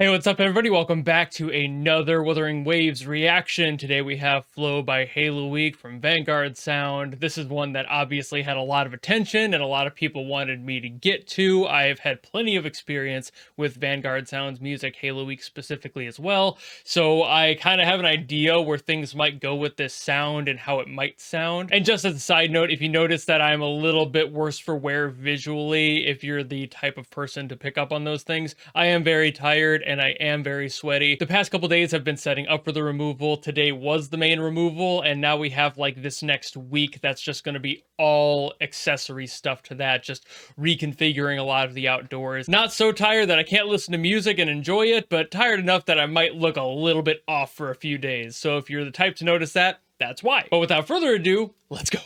Hey, what's up, everybody? Welcome back to another Wuthering Waves reaction. Today we have Flow by Haloweak from Vanguard Sound. This is one that obviously had a lot of attention and a lot of people wanted me to get to. I've had plenty of experience with Vanguard Sound's music, Haloweak specifically as well, so I kind of have an idea where things might go with this sound and how it might sound. And just as a side note, if you notice that I'm a little bit worse for wear visually, if you're the type of person to pick up on those things, I am very tired and I am very sweaty. The past couple days have been setting up for the removal. Today was the main removal, and now we have like this next week that's just going to be all accessory stuff to that, just reconfiguring a lot of the outdoors. Not so tired that I can't listen to music and enjoy it, but tired enough that I might look a little bit off for a few days. So if you're the type to notice that, that's why. But without further ado, let's go.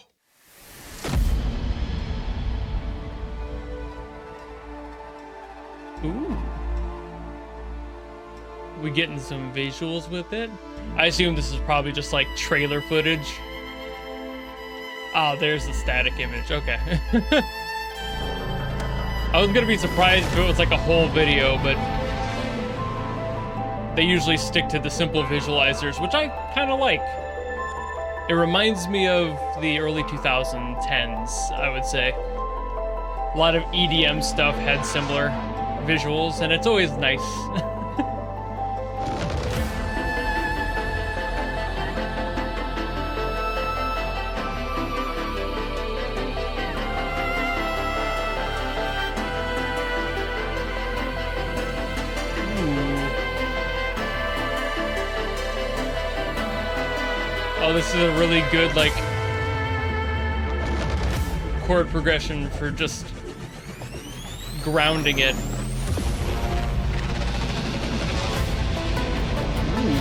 Ooh. We getting some visuals with it. I assume this is probably just like trailer footage. Oh, there's the static image. Okay. I was gonna be surprised if it was like a whole video, but they usually stick to the simple visualizers, which I kind of like. It reminds me of the early 2010s, I would say. A lot of EDM stuff had similar visuals, and it's always nice. Oh, this is a really good, like, chord progression for just grounding it. Ooh.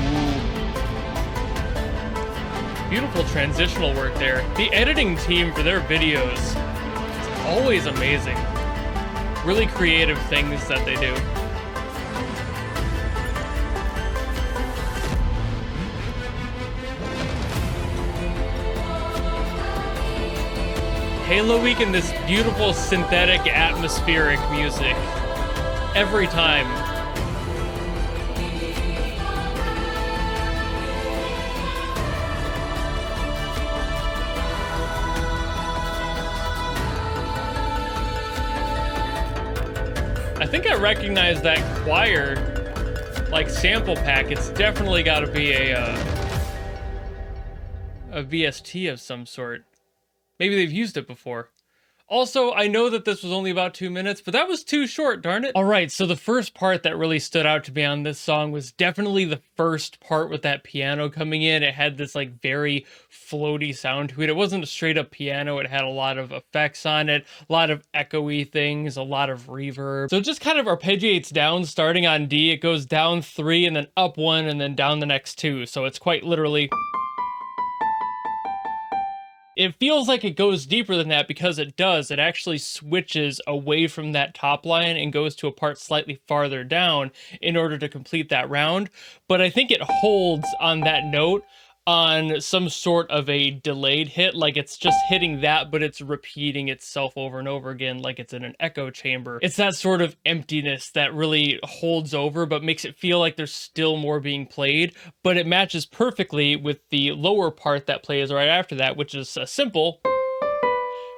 Beautiful transitional work there. The editing team for their videos is always amazing. Really creative things that they do. Haloweak in this beautiful synthetic atmospheric music. Every time. I think I recognize that choir, like, sample pack. It's definitely got to be a VST of some sort. Maybe they've used it before. Also, I know that this was only about 2 minutes, but that was too short, darn it. All right, so the first part that really stood out to me on this song was definitely the first part with that piano coming in. It had this like very floaty sound to it. It wasn't a straight up piano. It had a lot of effects on it, a lot of echoey things, a lot of reverb. So it just kind of arpeggiates down starting on D. It goes down 3 and then up 1 and then down the next 2. So it's quite literally... It feels like it goes deeper than that because it does. It actually switches away from that top line and goes to a part slightly farther down in order to complete that round. But I think it holds on that note on some sort of a delayed hit, like it's just hitting that, but it's repeating itself over and over again like it's in an echo chamber. It's that sort of emptiness that really holds over but makes it feel like there's still more being played, but it matches perfectly with the lower part that plays right after that, which is a simple,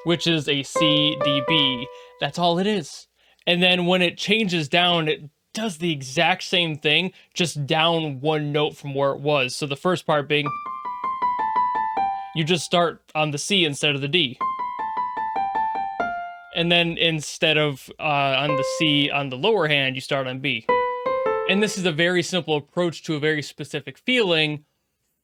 which is a C, D, B. That's all it is. And then when it changes down, it does the exact same thing, just down one note from where it was. So the first part being, you just start on the C instead of the D. And then instead of on the C on the lower hand, you start on B. And this is a very simple approach to a very specific feeling,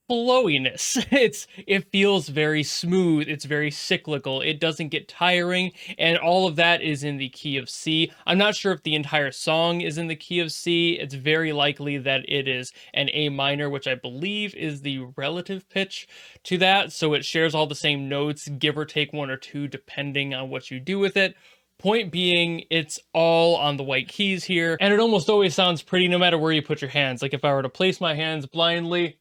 flowiness. It feels very smooth, it's very cyclical, it doesn't get tiring, and all of that is in the key of C. I'm not sure if the entire song is in the key of C. It's very likely that it is an A minor, which I believe is the relative pitch to that, so it shares all the same notes, give or take 1 or 2 depending on what you do with it. Point being, it's all on the white keys here, and it almost always sounds pretty no matter where you put your hands. Like if I were to place my hands blindly,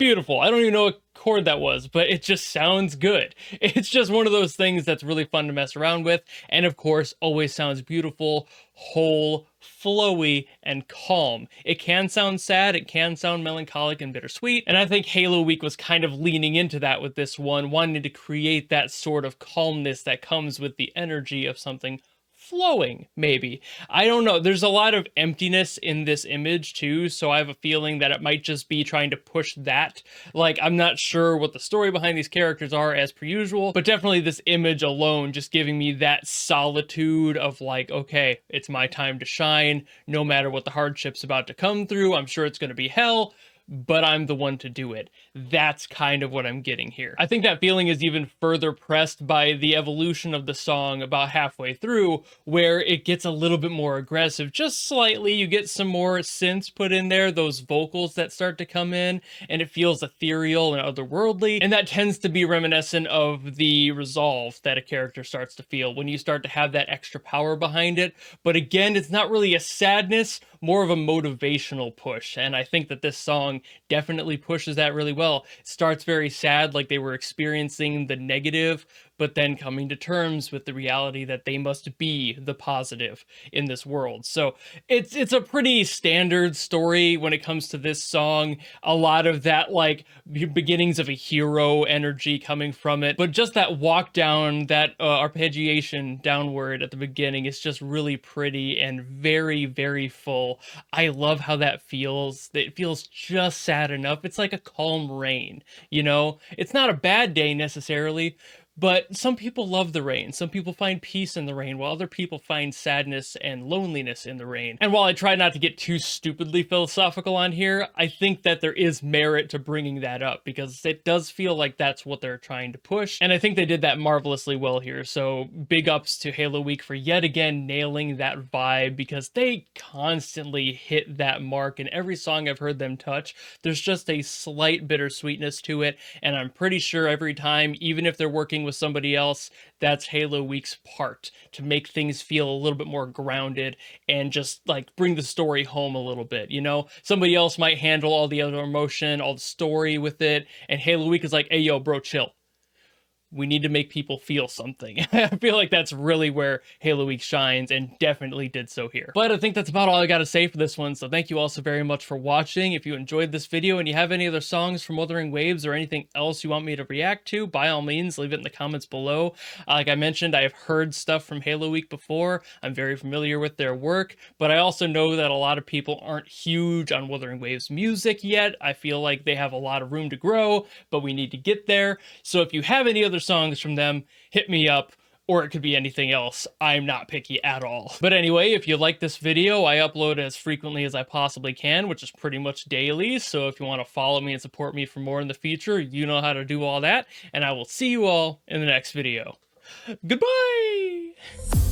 beautiful. I don't even know what chord that was, but it just sounds good. It's just one of those things that's really fun to mess around with. And of course, always sounds beautiful, whole, flowy, and calm. It can sound sad, it can sound melancholic and bittersweet, and I think Haloweak was kind of leaning into that with this one, wanting to create that sort of calmness that comes with the energy of something flowing, maybe. I don't know. There's a lot of emptiness in this image too, so I have a feeling that it might just be trying to push that. Like, I'm not sure what the story behind these characters are as per usual, but definitely this image alone just giving me that solitude of like, okay, it's my time to shine, no matter what the hardship's about to come through. I'm sure it's going to be hell, but I'm the one to do it. That's kind of what I'm getting here. I think that feeling is even further pressed by the evolution of the song about halfway through, where it gets a little bit more aggressive, just slightly. You get some more synths put in there, those vocals that start to come in, and it feels ethereal and otherworldly, and that tends to be reminiscent of the resolve that a character starts to feel when you start to have that extra power behind it. But again, it's not really a sadness, more of a motivational push, and I think that this song definitely pushes that really well. It starts very sad, like they were experiencing the negative, but then coming to terms with the reality that they must be the positive in this world. So it's a pretty standard story when it comes to this song. A lot of that like beginnings of a hero energy coming from it, but just that walk down, that arpeggiation downward at the beginning is just really pretty and very, very full. I love how that feels. It feels just sad enough. It's like a calm rain, you know? It's not a bad day necessarily, but some people love the rain. Some people find peace in the rain, while other people find sadness and loneliness in the rain. And while I try not to get too stupidly philosophical on here, I think that there is merit to bringing that up, because it does feel like that's what they're trying to push. And I think they did that marvelously well here. So big ups to Haloweak for yet again nailing that vibe, because they constantly hit that mark in every song I've heard them touch. There's just a slight bittersweetness to it, and I'm pretty sure every time, even if they're working with somebody else, that's Haloweak's part, to make things feel a little bit more grounded and just like bring the story home a little bit, you know? Somebody else might handle all the other emotion, all the story with it, and Haloweak is like, hey yo bro, chill. We need to make people feel something. I feel like that's really where Haloweak shines, and definitely did so here. But I think that's about all I gotta say for this one, so thank you all so very much for watching. If you enjoyed this video and you have any other songs from Wuthering Waves or anything else you want me to react to, by all means, leave it in the comments below. Like I mentioned, I have heard stuff from Haloweak before. I'm very familiar with their work, but I also know that a lot of people aren't huge on Wuthering Waves music yet. I feel like they have a lot of room to grow, but we need to get there. So if you have any other songs from them, hit me up, or it could be anything else. I'm not picky at all. But anyway, if you like this video, I upload as frequently as I possibly can, which is pretty much daily. So if you want to follow me and support me for more in the future, you know how to do all that. And I will see you all in the next video. Goodbye!